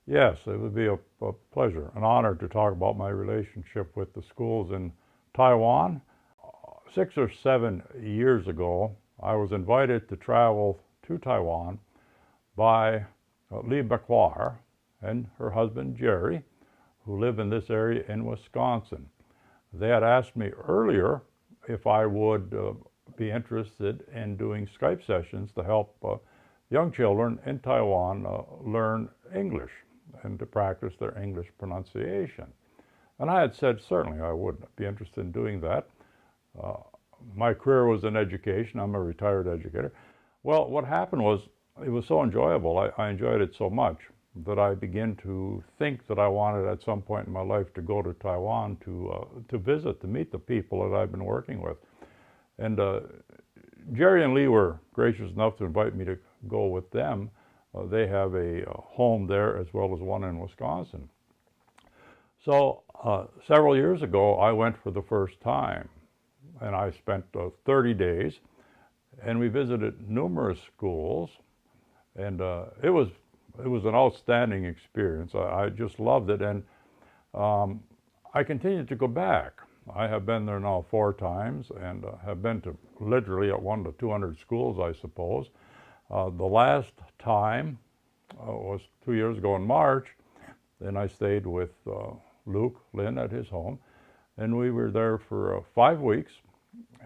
Yes, it would be a pleasure, an honor to talk about my relationship with the schools in Taiwan. 6 or 7 years ago, I was invited to travel to Taiwan by Lee Bequar and her husband Jerry, who live in this area in Wisconsin. They had asked me earlier if I would be interested in doing Skype sessions to help young children in Taiwan learn English and to practice their English pronunciation. And I had said certainly I would be interested in doing that. Uh, my career was in education. I'm a retired educator. Well, what happened was it was so enjoyable. I enjoyed it so much that I began to think that I wanted at some point in my life to go to Taiwan to visit, to meet the people that I've been working with. And Jerry and Lee were gracious enough to invite me to go with them. They have a home there as well as one in Wisconsin. So several years ago, I went for the first time, and I spent 30 days, and we visited numerous schools, and it was an outstanding experience. I just loved it, and I continued to go back. I have been there now 4 times and have been to literally at 100 to 200 schools, I suppose. The last time was 2 years ago in March, and I stayed with Luke Lynn at his home, and we were there for 5 weeks,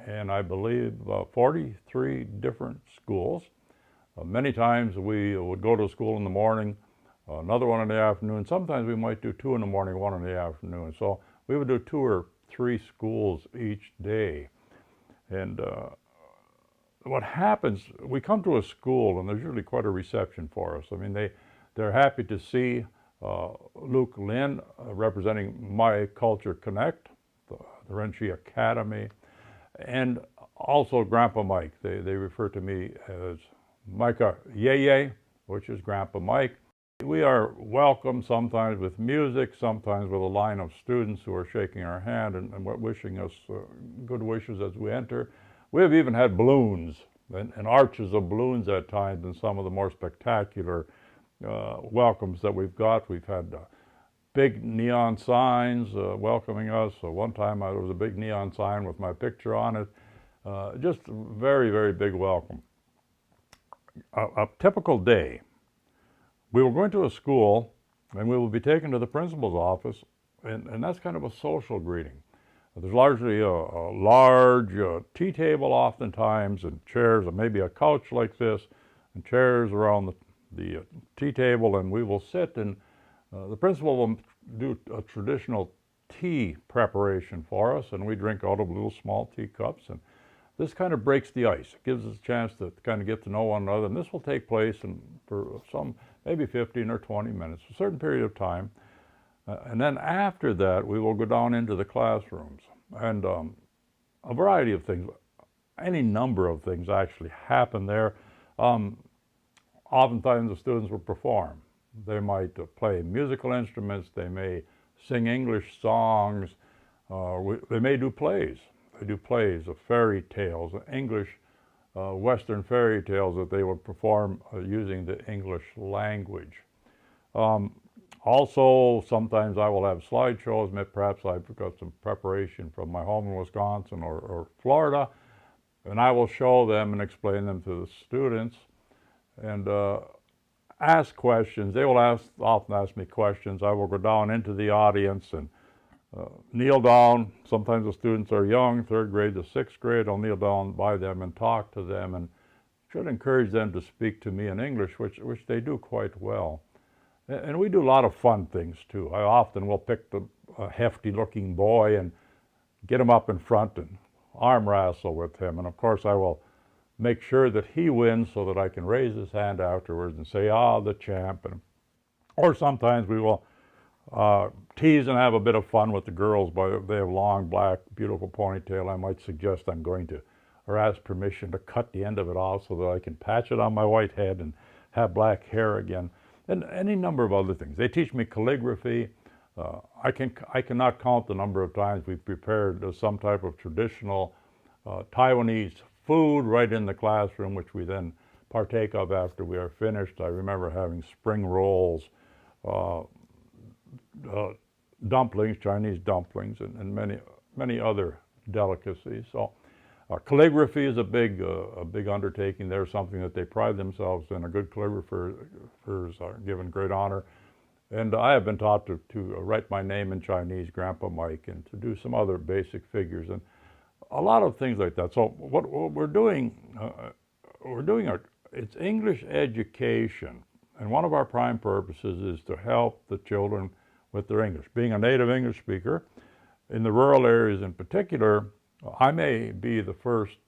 and I believe 43 different schools. Many times we would go to school in the morning, another one in the afternoon. Sometimes we might do 2 in the morning, 1 in the afternoon. So we would do 2 or 3 schools each day. And what happens, we come to a school and there's usually quite a reception for us. I mean, they're happy to see Luke Lynn representing My Culture Connect, the Renchi Academy, and also Grandpa Mike. They refer to me as Micah Yeye, which is Grandpa Mike. We are welcomed sometimes with music, sometimes with a line of students who are shaking our hand and wishing us good wishes as we enter. We have even had balloons and arches of balloons at times in some of the more spectacular welcomes that we've got. We've had big neon signs welcoming us. So one time there was a big neon sign with my picture on it. Just very, very big welcome. A typical day, we will go into a school and we will be taken to the principal's office, and that's kind of a social greeting. There's largely a large tea table oftentimes, and chairs, and maybe a couch like this, and chairs around the tea table, and we will sit, and the principal will do a traditional tea preparation for us, and we drink out of little small teacups, and this kind of breaks the ice. It gives us a chance to kind of get to know one another, and this will take place for some, maybe 15 or 20 minutes, a certain period of time. And then after that, we will go down into the classrooms, and a variety of things, any number of things actually happen there. Oftentimes the students will perform. They might play musical instruments, they may sing English songs, they may do plays. They do plays of fairy tales, English Western fairy tales that they would perform using the English language. Also, sometimes I will have slideshows. Perhaps I've got some preparation from my home in Wisconsin or Florida, and I will show them and explain them to the students and ask questions. They will often ask me questions. I will go down into the audience and kneel down. Sometimes the students are young, 3rd grade to 6th grade. I'll kneel down by them and talk to them and should encourage them to speak to me in English, which they do quite well. And we do a lot of fun things too. I often will pick a hefty looking boy and get him up in front and arm wrestle with him. And of course I will make sure that he wins so that I can raise his hand afterwards and say, "Ah, the champ." Or sometimes we will tease and have a bit of fun with the girls, but they have long, black, beautiful ponytail. I might suggest I'm going to, or ask permission to cut the end of it off so that I can patch it on my white head and have black hair again, and any number of other things. They teach me calligraphy. I cannot count the number of times we've prepared some type of traditional Taiwanese food right in the classroom, which we then partake of after we are finished. I remember having spring rolls, uh, dumplings, Chinese dumplings, and many other delicacies. So calligraphy is a big undertaking. There's something that they pride themselves in. A good calligraphers are given great honor. And I have been taught to write my name in Chinese, Grandpa Mike, and to do some other basic figures and a lot of things like that. So what we're doing, it's English education. And one of our prime purposes is to help the children with their English. Being a native English speaker, in the rural areas in particular, I may be the first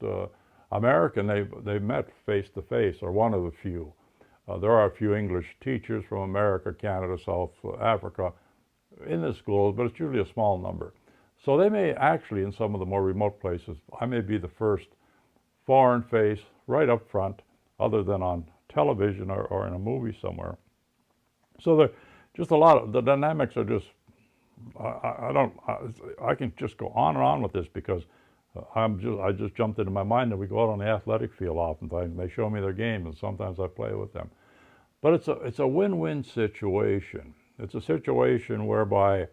American they've met face to face, or one of the few. There are a few English teachers from America, Canada, South Africa in the schools, but it's usually a small number. So they may actually, in some of the more remote places, I may be the first foreign face right up front, other than on television or in a movie somewhere. So there, just a lot of the dynamics are just. I can just go on and on with this because I just jumped into my mind that we go out on the athletic field oftentimes. They show me their game, and sometimes I play with them. But it's a win-win situation. It's a situation whereby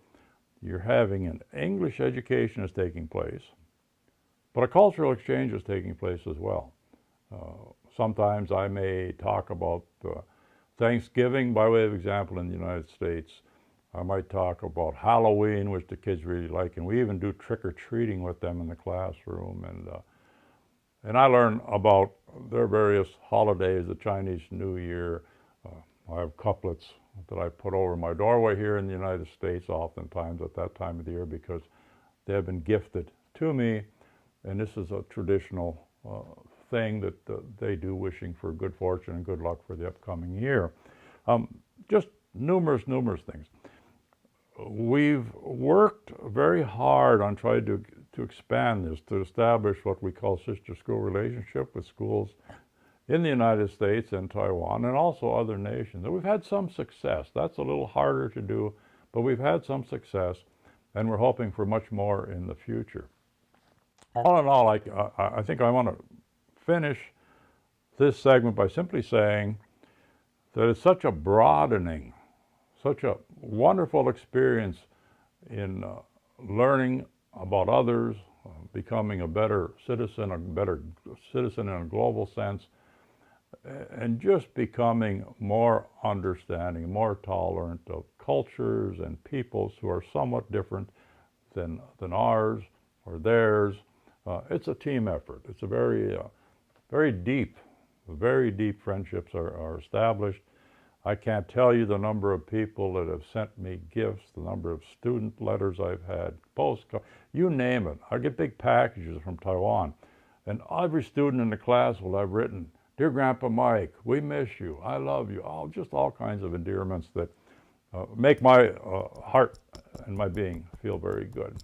you're having an English education is taking place, but a cultural exchange is taking place as well. Sometimes I may talk about Thanksgiving, by way of example, in the United States. I might talk about Halloween, which the kids really like, and we even do trick-or-treating with them in the classroom. And I learn about their various holidays, the Chinese New Year. I have couplets that I put over my doorway here in the United States oftentimes at that time of the year because they have been gifted to me, and this is a traditional thing that they do, wishing for good fortune and good luck for the upcoming year. Just numerous things. We've worked very hard on trying to expand this, to establish what we call sister-school relationship with schools in the United States and Taiwan and also other nations. And we've had some success. That's a little harder to do, but we've had some success, and we're hoping for much more in the future. All in all, I think I want to finish this segment by simply saying that it's such a broadening, such a wonderful experience in learning about others, becoming a better citizen in a global sense, and just becoming more understanding, more tolerant of cultures and peoples who are somewhat different than ours or theirs. It's a team effort. It's a very deep friendships are established. I can't tell you the number of people that have sent me gifts, the number of student letters I've had, postcards, you name it. I get big packages from Taiwan, and every student in the class will have written, "Dear Grandpa Mike, we miss you, I love you," just all kinds of endearments that make my heart and my being feel very good.